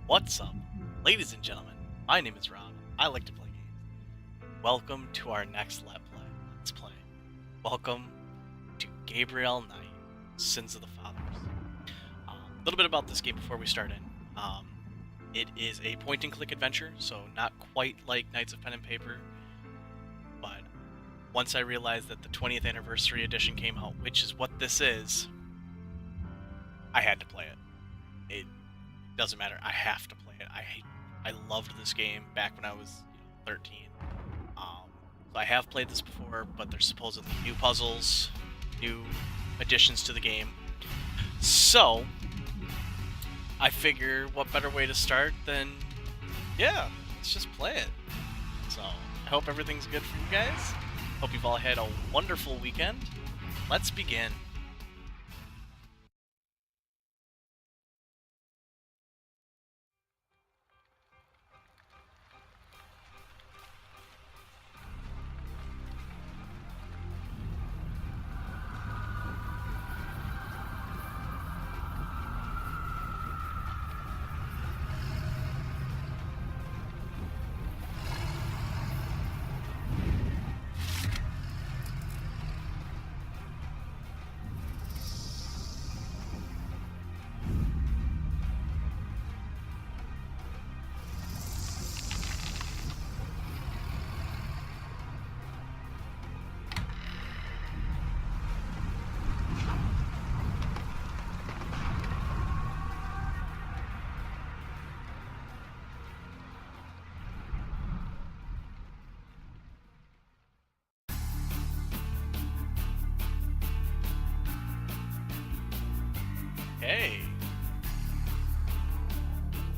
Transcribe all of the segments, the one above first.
What's up, ladies and gentlemen? My name is Rob. I like to play games. Welcome to our next Let's Play. Welcome to Gabriel Knight, Sins of the Fathers. A little bit about this game before we start in. It is a point-and-click adventure, so not quite like Knights of Pen and Paper, but once I realized that the 20th Anniversary Edition came out, which is what this is, I had to play it. It doesn't matter. I have to play it. I loved this game back when I was 13. So I have played this before, but there's supposedly new puzzles, new additions to the game. So I figure what better way to start than, let's just play it. So I hope everything's good for you guys. Hope you've all had a wonderful weekend. Let's begin. Hey,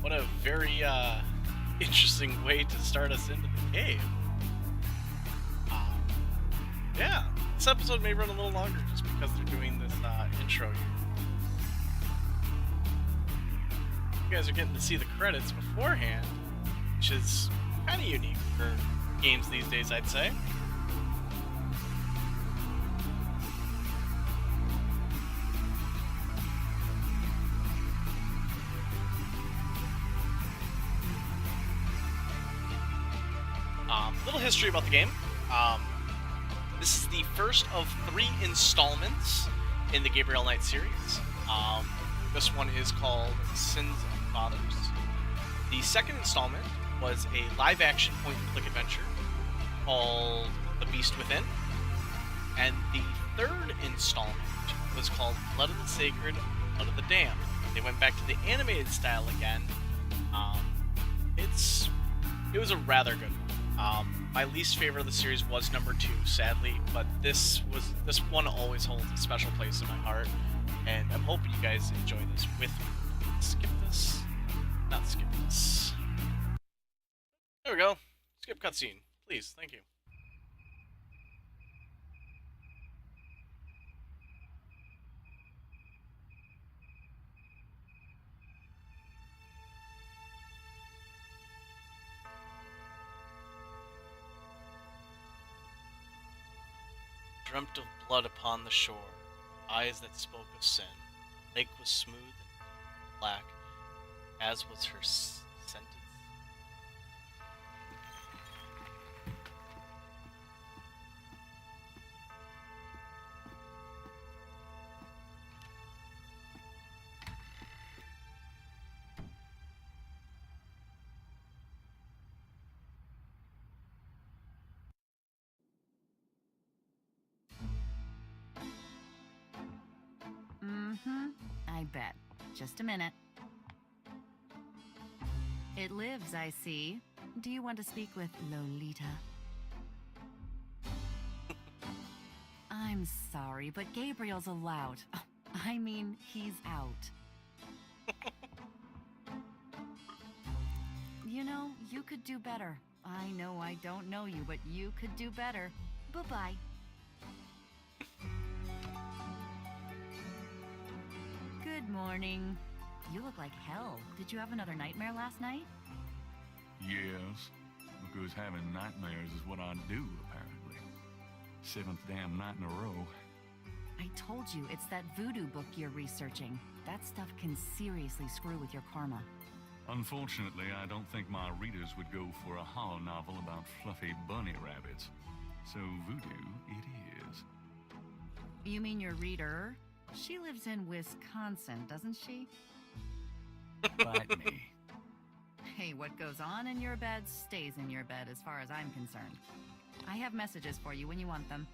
what a very interesting way to start us into the game. Yeah, this episode may run a little longer just because they're doing this intro here. You guys are getting to see the credits beforehand, which is kind of unique for games these days, I'd say. Little history about the game. This is the first of 3 installments in the Gabriel Knight series. This one is called Sins of the Fathers. The second installment was a live-action point-and-click adventure called The Beast Within. And the third installment was called Blood of the Sacred, Blood of the Damned. They went back to the animated style again. It was a rather good one. My least favorite of the series was number 2, sadly, but this one always holds a special place in my heart, and I'm hoping you guys enjoy this with me. Skip this. Not skip this. There we go. Skip cutscene, please. Thank you. Dreamt of blood upon the shore, eyes that spoke of sin. The lake was smooth and black, as was her sentence. I bet. Just a minute. It lives, I see. Do you want to speak with Lolita? I'm sorry, but Gabriel's allowed. I mean, he's out. You know, you could do better. I know I don't know you, but you could do better. Bye-bye. Good morning. You look like hell. Did you have another nightmare last night? Yes, because having nightmares is what I do, apparently. 7th damn night in a row. I told you, it's that voodoo book you're researching. That stuff can seriously screw with your karma. Unfortunately, I don't think my readers would go for a horror novel about fluffy bunny rabbits. So Voodoo it is. You mean your reader? She lives in Wisconsin, doesn't she? Bite me. Hey, what goes on in your bed stays in your bed as far as I'm concerned. I have messages for you when you want them.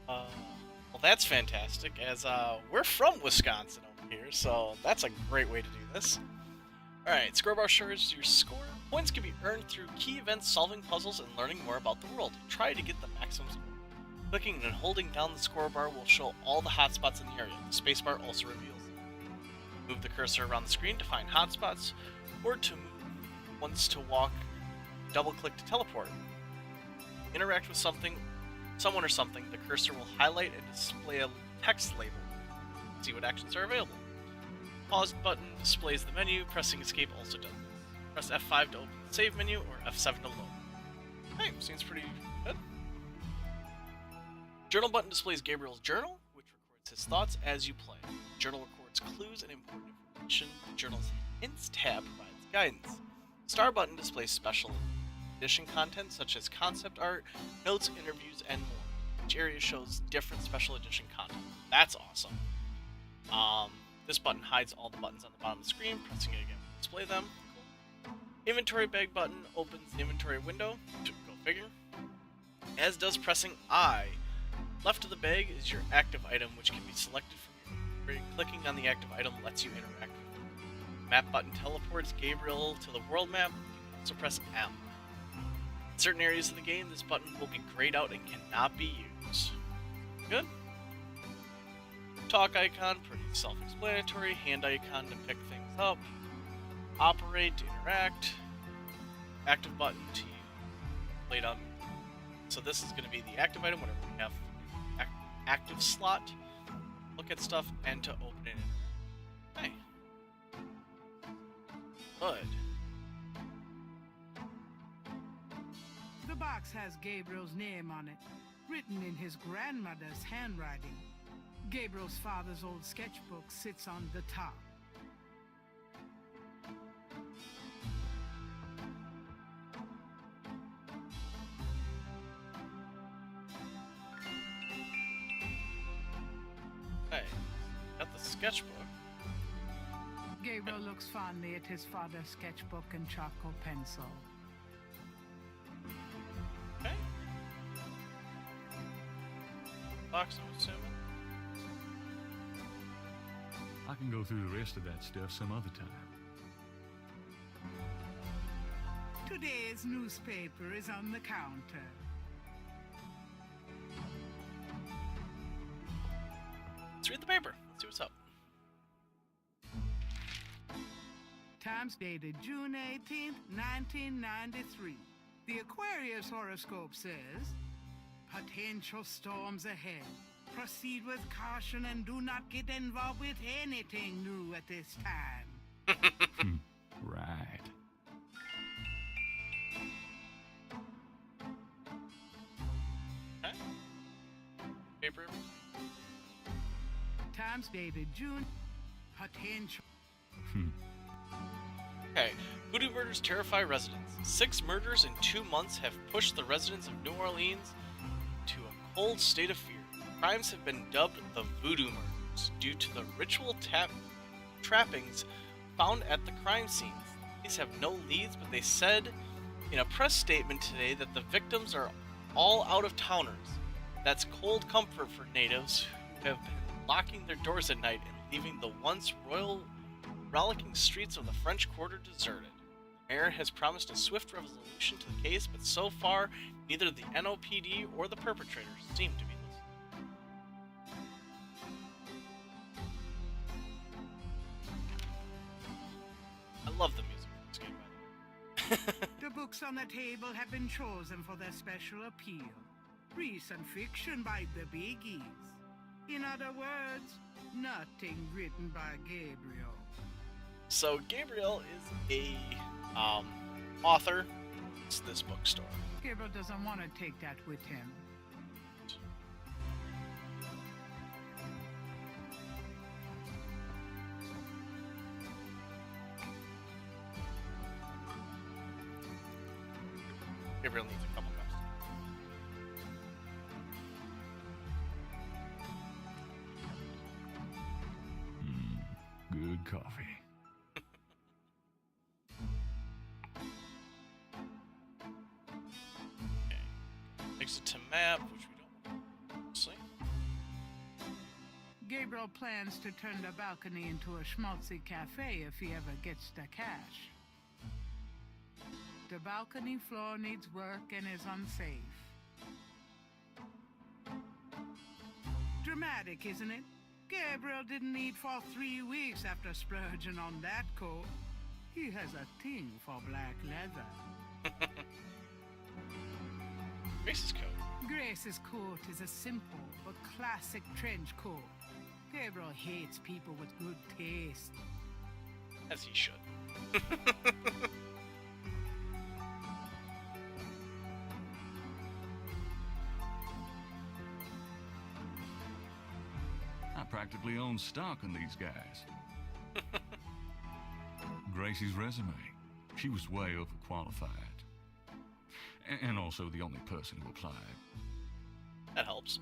Well, that's fantastic, as we're from Wisconsin over here, so that's a great way to do this. Alright, Scorebar shows your score. Points can be earned through key events, solving puzzles, and learning more about the world. Try to get the maximum score. Clicking and holding down the scorebar will show all the hotspots in the area. The spacebar also reveals them. Move the cursor around the screen to find hotspots, or to move once to walk, double-click to teleport. Interact with someone or something, the cursor will highlight and display a text label. See what actions are available. Pause button displays the menu, pressing escape also does this. Press F5 to open the save menu, or F7 to load. Hey, seems pretty good. Journal button displays Gabriel's journal, which records his thoughts as you play. The journal records clues and important information. The journal's hints tab provides guidance. Star button displays special edition content such as concept art, notes, interviews, and more. Each area shows different special edition content. That's awesome. This button hides all the buttons on the bottom of the screen. Pressing it again will display them. Cool. Inventory bag button opens the inventory window. Go figure. As does pressing I. Left of the bag is your active item, which can be selected from your inventory. Clicking on the active item lets you interact with it. Map button teleports Gabriel to the world map. You can also press M. In certain areas of the game, this button will be grayed out and cannot be used. Good. Talk icon, pretty self-explanatory. Hand icon to pick things up. Operate to interact. Active button to lay down. So this is going to be the active item whenever we have active slot. Look at stuff and to open it. Hey. Good. The box has Gabriel's name on it, written in his grandmother's handwriting. Gabriel's father's old sketchbook sits on the top. Hey, got the sketchbook. Gabriel looks fondly at his father's sketchbook and charcoal pencil. Okay. Box, I'm assuming. I can go through the rest of that stuff some other time. Today's newspaper is on the counter. Let's read the paper. Let's see what's up. Times dated June 18th, 1993. The Aquarius horoscope says, potential storms ahead. Proceed with caution and do not get involved with anything new at this time. Right. Okay. Paper. Times dated June. Potential. Okay. Voodoo murders terrify residents. 6 murders in 2 months have pushed the residents of New Orleans to a cold state of fear. Crimes have been dubbed the Voodoo murders due to the ritual trappings found at the crime scenes. These have no leads, but they said in a press statement today that the victims are all out-of-towners. That's cold comfort for natives who have been locking their doors at night and leaving the once royal, rollicking streets of the French Quarter deserted. The mayor has promised a swift resolution to the case, but so far, neither the NOPD or the perpetrators seem to be listening. I love the music of this game, by the way. The books on the table have been chosen for their special appeal. Recent fiction by the biggies. In other words, nothing written by Gabriel. So Gabriel is a author. It's this bookstore. Gabriel doesn't want to take that with him. Gabriel needs a couple cups. Good coffee. Okay. Takes it to map, which we don't see. Gabriel plans to turn the balcony into a schmaltzy cafe if he ever gets the cash. The balcony floor needs work and is unsafe. Dramatic, isn't it? Gabriel didn't eat for 3 weeks after splurging on that coat. He has a thing for black leather. Grace's coat. Grace's coat is a simple but classic trench coat. Gabriel hates people with good taste. As he should. I practically own stock in these guys. Gracie's resume. She was way overqualified. And also the only person who applied. That helps.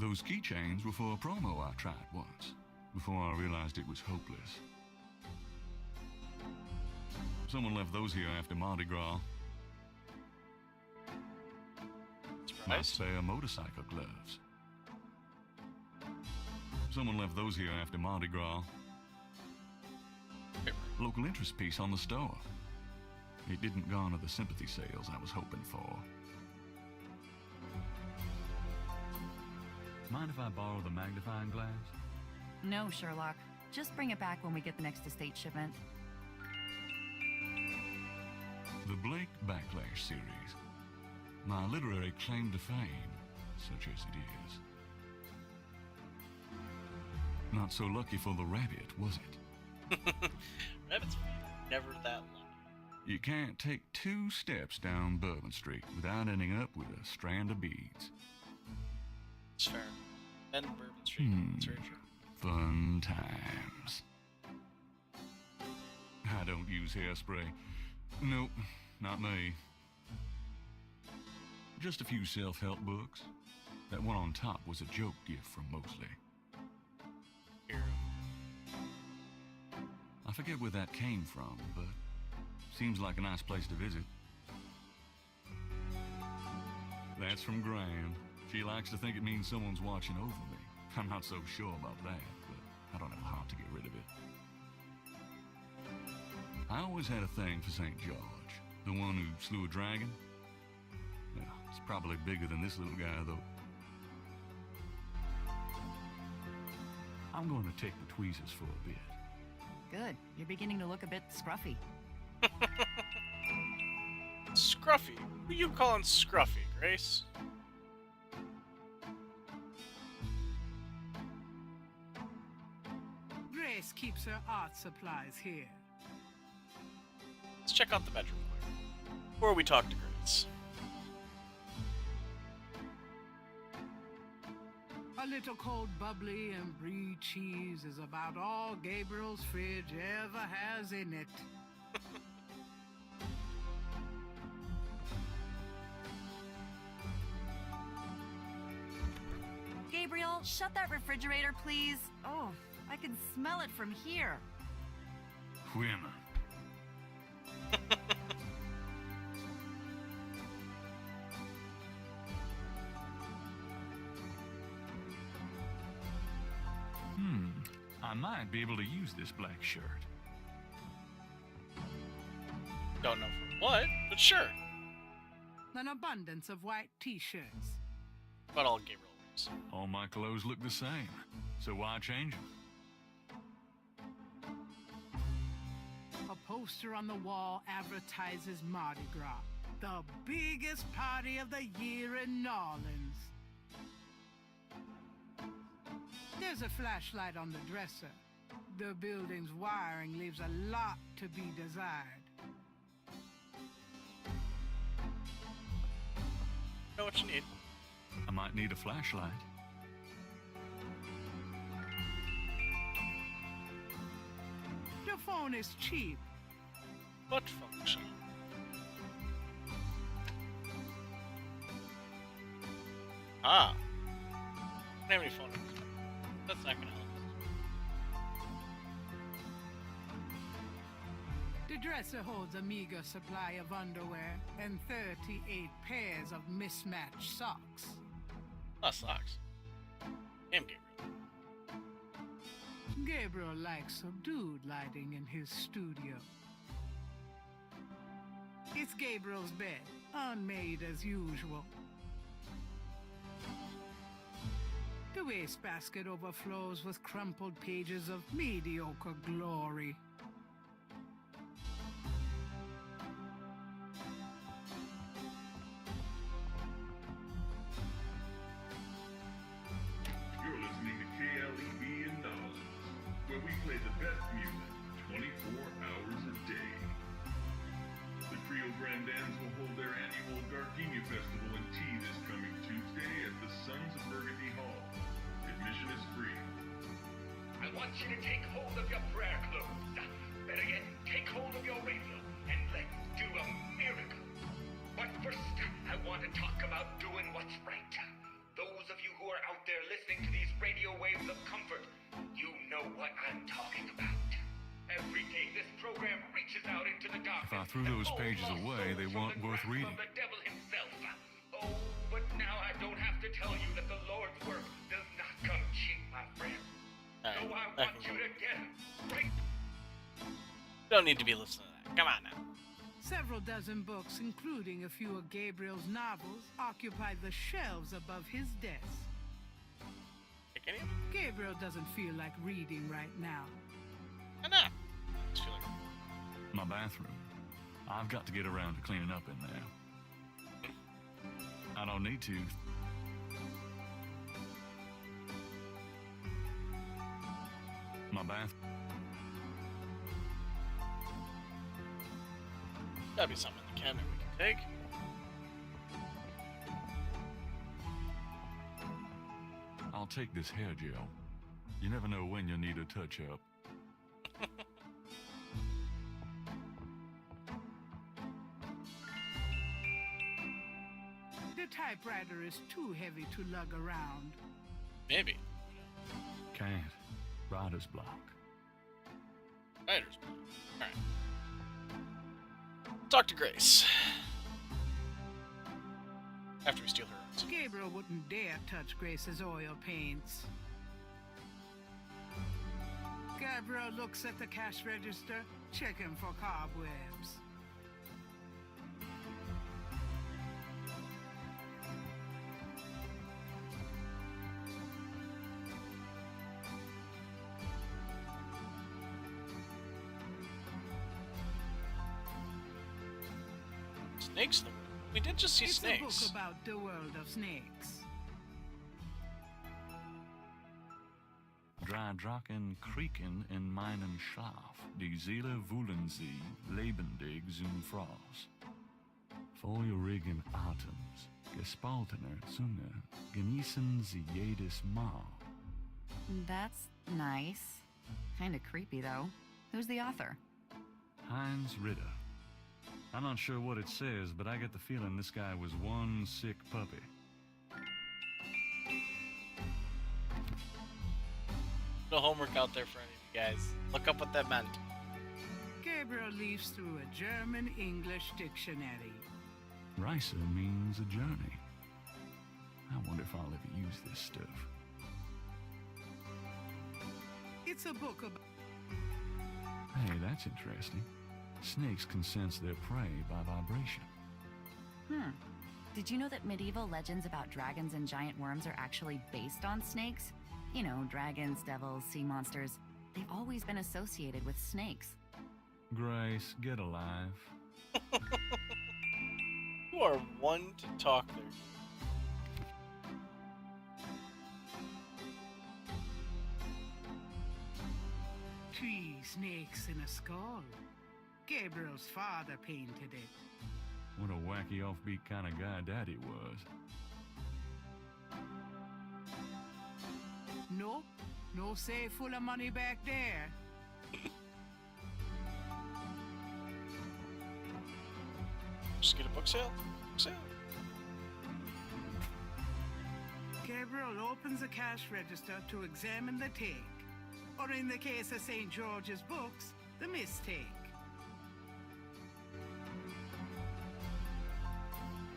Those keychains were for a promo I tried once, before I realized it was hopeless. Someone left those here after Mardi Gras. My Surprised? spare motorcycle gloves. Someone left those here after Mardi Gras. Local interest piece on the store. It didn't garner the sympathy sales I was hoping for. Mind if I borrow the magnifying glass? No, Sherlock. Just bring it back when we get the next estate shipment. The Blake Backlash series. My literary claim to fame, such as it is. Not so lucky for the rabbit, was it? Rabbit's never that lucky. You can't take 2 steps down Bourbon Street without ending up with a strand of beads. It's fair. And Bourbon Street. It's very true. Fun times. I don't use hairspray. Nope, not me. Just a few self-help books. That one on top was a joke gift from Mosley. Hero. I forget where that came from, but seems like a nice place to visit. That's from Gran. She likes to think it means someone's watching over me. I'm not so sure about that, but I don't have a heart to get rid of it. I always had a thing for St. George, the one who slew a dragon. Yeah, it's probably bigger than this little guy, though. I'm going to take the tweezers for a bit. Good. You're beginning to look a bit scruffy. Scruffy? Who you calling Scruffy, Grace? Grace keeps her art supplies here. Let's check out the bedroom quick. Before we talk to Grace. A little cold bubbly and brie cheese is about all Gabriel's fridge ever has in it. Gabriel, shut that refrigerator, please. Oh, I can smell it from here. Women. I might be able to use this black shirt. Don't know for what, but sure. An abundance of white t-shirts. But all Gabriel wears. All my clothes look the same, so why change them? A poster on the wall advertises Mardi Gras, the biggest party of the year in New Orleans. There's a flashlight on the dresser. The building's wiring leaves a lot to be desired. Know what you need. I might need a flashlight. The phone is cheap. But functional. Ah. I don't have any phone numbers. That's not gonna help. The dresser holds a meager supply of underwear and 38 pairs of mismatched socks. Oh, socks. Damn, Gabriel. Gabriel likes subdued lighting in his studio. It's Gabriel's bed, unmade as usual. The wastebasket overflows with crumpled pages of mediocre glory. You're listening to KLEB in Knowledge, where we play the best music 24 hours a day. The Trio Grandans will hold their annual Gardenia Festival in Tea this coming Tuesday at the Sons of Burgundy Hall. Admission is free. I want you to take hold of your prayer clothes. Better yet, take hold of your radio and let's do a miracle. But first, I want to talk about doing what's right. Those of you who are out there listening to these radio waves of comfort, you know what I'm talking about. Every day this program reaches out into the darkness. If I threw those pages away, they weren't worth reading. Of the devil himself. Oh, but now I don't have to tell you that the Lord's work does not come cheap, my friend. Alright, So I that want can you go. to get it right. Don't need to be listening to that. Come on now. Several dozen books, including a few of Gabriel's novels, occupy the shelves above his desk. Pick any of them? Gabriel doesn't feel like reading right now. Why not? Just feel like My bathroom. I've got to get around to cleaning up in there. I don't need to. My bath. gotta be something in the cabinet we can take. I'll take this hair gel. You never know when you'll need a touch-up. The typewriter is too heavy to lug around. Maybe. Can't. Writer's block. Writer's block. Alright. Talk to Grace. After we steal her rooms. Gabriel wouldn't dare touch Grace's oil paints. Gabriel looks at the cash register, checking for cobwebs. Snakes in the room. We did just see It's snakes. a book about the world of snakes. Drei Drachen kriegen in meinen Schlaf. Die Seele wühlen sie, lebendig zum Fraß. Feurigen Atems, gespaltener Zunge, genießen sie jedes Mal. That's nice. Kinda creepy, though. Who's the author? Heinz Ritter. I'm not sure what it says, but I get the feeling this guy was one sick puppy. No homework out there for any of you guys. Look up what that meant. Gabriel leafs through a German-English dictionary. Reise means a journey. I wonder if I'll ever use this stuff. It's a book about... Hey, that's interesting. Snakes can sense their prey by vibration. Did you know that medieval legends about dragons and giant worms are actually based on snakes? You know, dragons, devils, sea monsters. They've always been associated with snakes. Grace, get alive. You are one to talk there. Three snakes in a skull. Gabriel's father painted it. What a wacky offbeat kind of guy Daddy was. Nope, no safe full of money back there. Just get a book sale? Book sale? Gabriel opens the cash register to examine the take, or in the case of St. George's books, the mistake.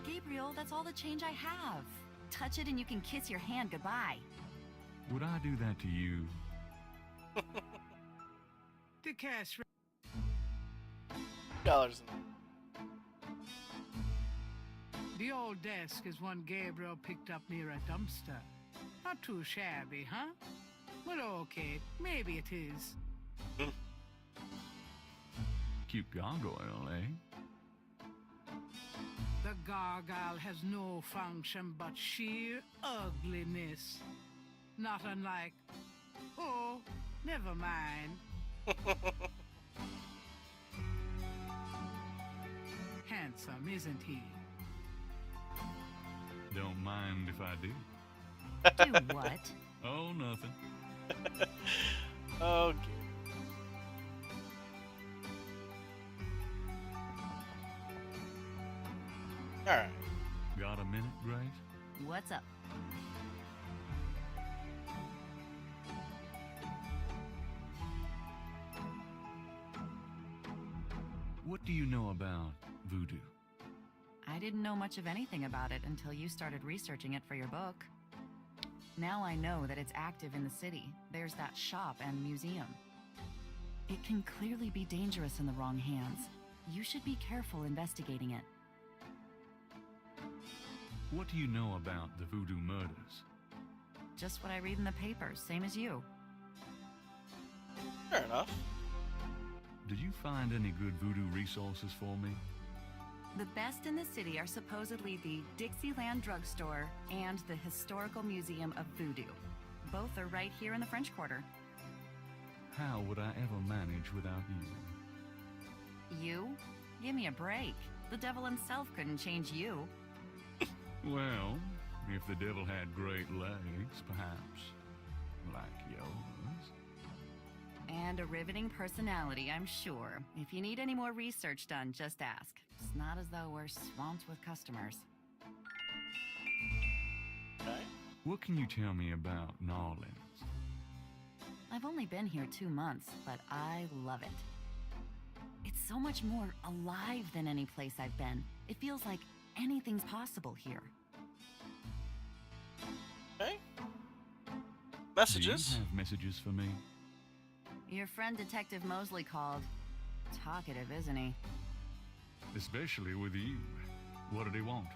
Gabriel, that's all the change I have. Touch it and you can kiss your hand goodbye. Would I do that to you? The cash Dollars. The old desk is one Gabriel picked up near a dumpster. Not too shabby, huh? Well, okay, maybe it is. Cute gargoyle, eh? The gargoyle has no function but sheer ugliness. Not unlike... Oh, never mind. Handsome, isn't he? Don't mind if I do. Do what? Oh, nothing. Okay. Alright. Got a minute, Grace? What's up? What do you know about voodoo? I didn't know much of anything about it until you started researching it for your book. Now I know that it's active in the city. There's that shop and museum. It can clearly be dangerous in the wrong hands. You should be careful investigating it. What do you know about the voodoo murders? Just what I read in the papers, same as you. Fair enough. Did you find any good voodoo resources for me? The best in the city are supposedly the Dixieland Drugstore and the Historical Museum of Voodoo. Both are right here in the French Quarter. How would I ever manage without you? You? Give me a break. The devil himself couldn't change you. Well, if the devil had great legs, perhaps. Like yours. And a riveting personality, I'm sure. If you need any more research done, just ask. It's not as though we're swamped with customers. Okay. What can you tell me about New Orleans? I've only been here 2 months, but I love it. It's so much more alive than any place I've been. It feels like anything's possible here. Okay. Do Messages? you have messages for me? Your friend Detective Mosley called. Talkative, isn't he? Especially with you. What did he want?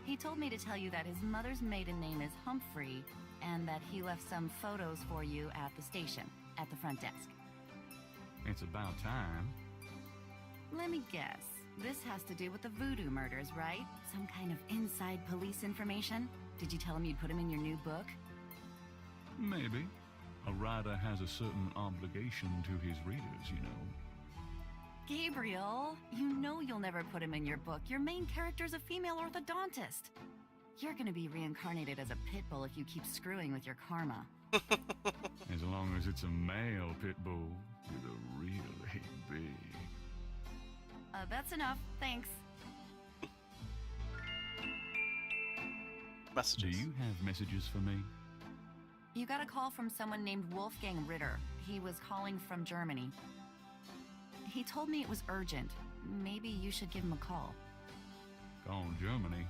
He told me to tell you that his mother's maiden name is Humphrey, and that he left some photos for you at the station, at the front desk. It's about time. Let me guess. This has to do with the Voodoo murders, right? Some kind of inside police information? Did you tell him you'd put him in your new book? Maybe. A writer has a certain obligation to his readers, you know. Gabriel, you know you'll never put him in your book. Your main character's a female orthodontist. You're gonna be reincarnated as a pit bull if you keep screwing with your karma. As long as it's a male pit bull with a really big... That's enough. Thanks. Messages. Do you have messages for me? You got a call from someone named Wolfgang Ritter. He was calling from Germany. He told me it was urgent. Maybe you should give him a call. Call Germany?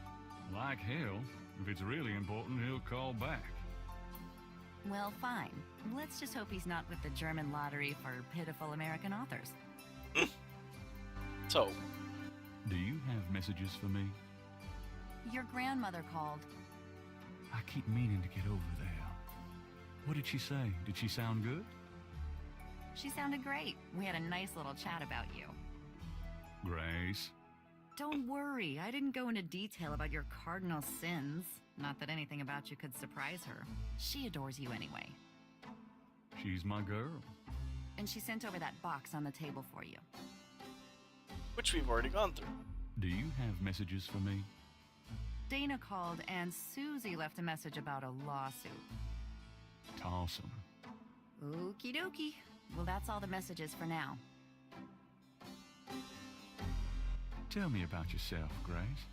Like hell. If it's really important, he'll call back. Well, fine. Let's just hope he's not with the German lottery for pitiful American authors. So, Do you have messages for me? Your grandmother called. I keep meaning to get over there. What did she say? Did she sound good? She sounded great. We had a nice little chat about you. Grace. Don't worry, I didn't go into detail about your cardinal sins. Not that anything about you could surprise her. She adores you anyway. She's my girl. And she sent over that box on the table for you. which we've already gone through. Do you have messages for me? Dana called and Susie left a message about a lawsuit. Toss 'em. Okie dokie. Well, that's all the messages for now. Tell me about yourself, Grace.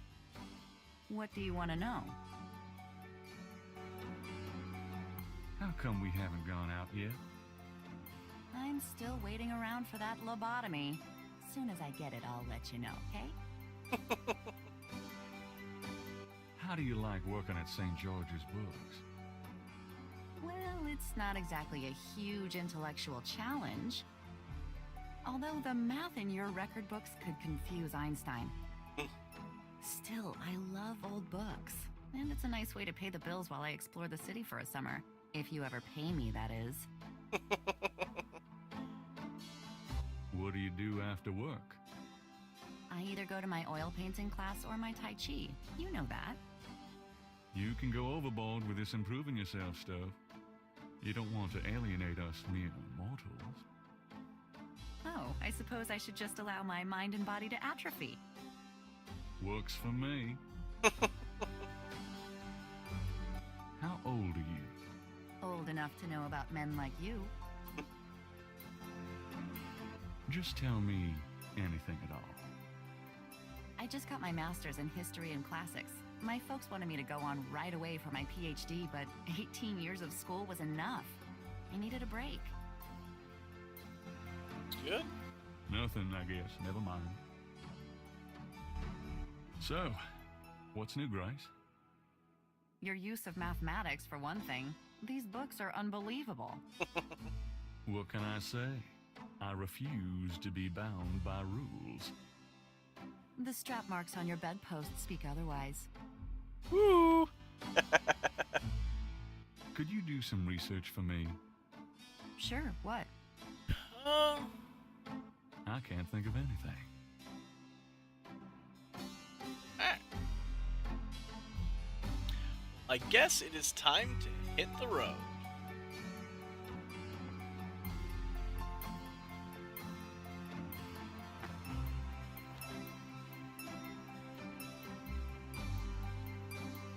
What do you want to know? How come we haven't gone out yet? I'm still waiting around for that lobotomy. Soon as I get it, I'll let you know, okay? How do you like working at St. George's Books? Well, it's not exactly a huge intellectual challenge. Although the math in your record books could confuse Einstein. Still, I love old books. And it's a nice way to pay the bills while I explore the city for a summer. If you ever pay me, that is. What do you do after work? I either go to my oil painting class or my Tai Chi. You know that. You can go overboard with this improving yourself stuff. You don't want to alienate us mere mortals. Oh, I suppose I should just allow my mind and body to atrophy. Works for me. How old are you? Old enough to know about men like you. Just tell me anything at all. I just got my master's in history and classics. My folks wanted me to go on right away for my PhD, but 18 years of school was enough. I needed a break. Good. Nothing, I guess. Never mind. So, what's new, Grace? Your use of mathematics, for one thing. These books are unbelievable. What can I say? I refuse to be bound by rules. The strap marks on your bedpost speak otherwise. Woo! Could you do some research for me? Sure, what? I can't think of anything. I guess it is time to hit the road.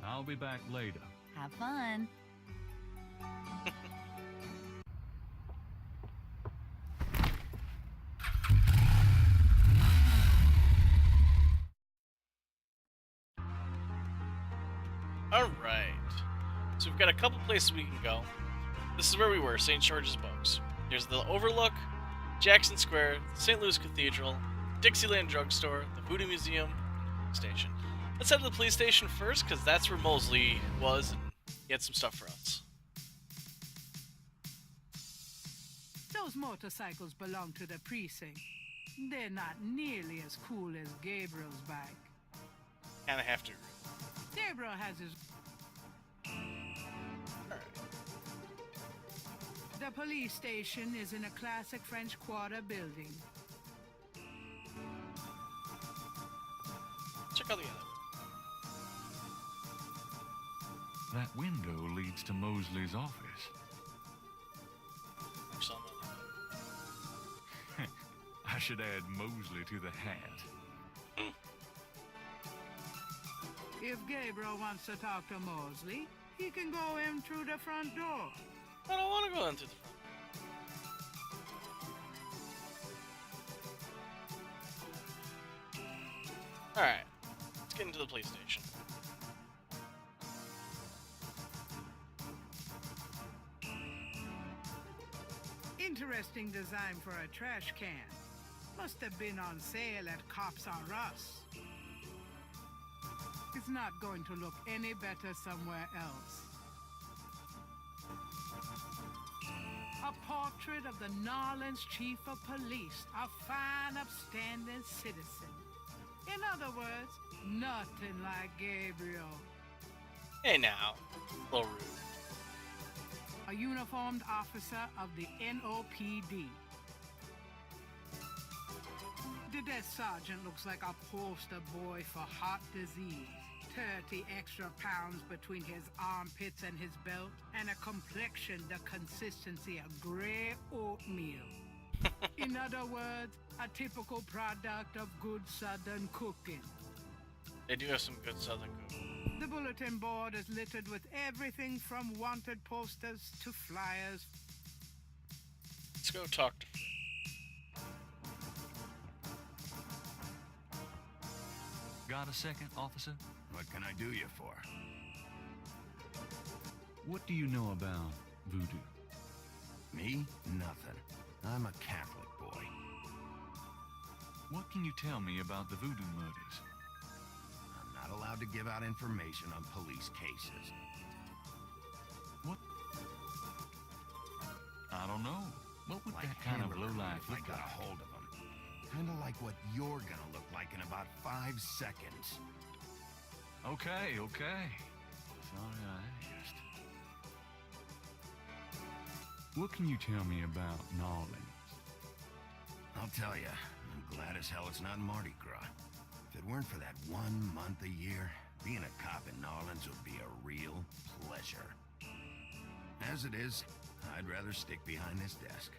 I'll be back later. Have fun. Alright. So we've got a couple places we can go. This is where we were, St. George's Books. There's the Overlook, Jackson Square, St. Louis Cathedral, Dixieland Drugstore, the Voodoo Museum, station. Let's head to the police station first, because that's where Mosley was, and he had some stuff for us. Those motorcycles belong to the precinct. They're not nearly as cool as Gabriel's bike. Kinda have to agree. Gabriel has his... Alright. The police station is in a classic French Quarter building. Check out the other. That window leads to Mosley's office. Or something. I should add Mosley to the hat. If Gabriel wants to talk to Mosley, he can go in through the front door. I don't want to go into the front. Alright. Let's get into the police station. Interesting design for a trash can. Must have been on sale at Cops R Us. It's not going to look any better somewhere else. A portrait of the Narlands Chief of Police, a fine, upstanding citizen. In other words, nothing like Gabriel. Hey now. A little rude. A uniformed officer of the NOPD. The desk sergeant looks like a poster boy for heart disease. 30 extra pounds between his armpits and his belt, and a complexion the consistency of gray oatmeal. In other words, a typical product of good Southern cooking. They do have some good Southern cooking. The bulletin board is littered with everything from wanted posters to flyers. Let's go talk to Fred. Got a second, officer? What can I do you for? What do you know about Voodoo? Me? Nothing. I'm a Catholic boy. What can you tell me about the Voodoo murders? I'm not allowed to give out information on police cases. What? I don't know. What would Like that kind of hamburger lowlife if I look got like? a hold of them. Kinda like what you're gonna look like in about 5 seconds. Okay. Sorry I asked. What can you tell me about Gnarlings? I'll tell you, I'm glad as hell it's not Mardi Gras. If it weren't for that 1 month a year, being a cop in Narlands would be a real pleasure. As it is, I'd rather stick behind this desk.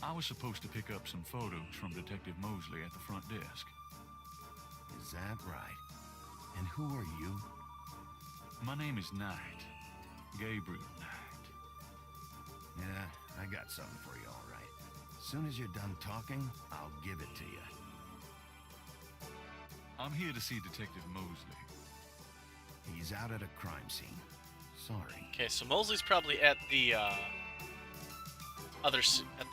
I was supposed to pick up some photos from Detective Mosley at the front desk. Is that right? And who are you? My name is Knight. Gabriel Knight. Yeah, I got something for you, all right. As soon as you're done talking, I'll give it to you. I'm here to see Detective Mosley. He's out at a crime scene. Sorry. Okay, so Mosley's probably at the at the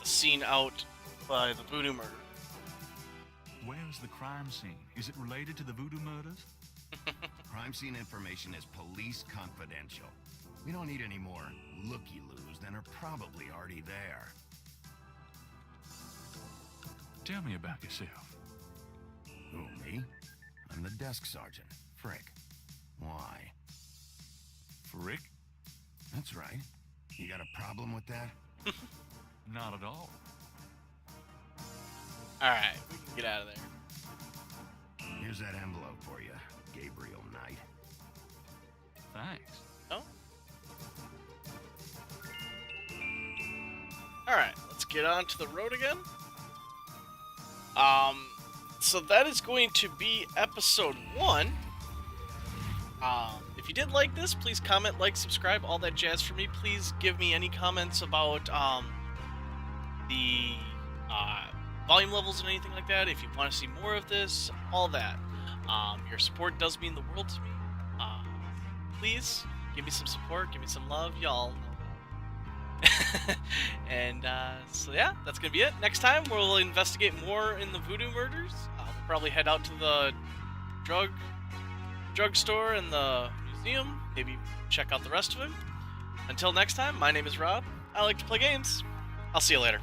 scene out by the Voodoo murder. Where is the crime scene? Is it related to the Voodoo murders? Crime scene information is police confidential. We don't need any more looky-loos than are probably already there. Tell me about yourself. Who, me? I'm the desk sergeant, Frick. Why? Frick? That's right. You got a problem with that? Not at all. Alright, we can get out of there. Here's that envelope for you, Gabriel Knight. Thanks. Oh? Alright, let's get on to the road again. So that is going to be episode 1. If you did like this, please comment, like, subscribe, all that jazz for me. Please give me any comments about the volume levels and anything like that. If you want to see more of this, all that. Your support does mean the world to me. Please give me some support, give me some love, y'all know that. And so yeah, that's gonna be it. Next time we'll investigate more in the Voodoo murders. We'll probably head out to the drugstore and the museum. Maybe check out the rest of it. Until next time, my name is Rob. I like to play games. I'll see you later.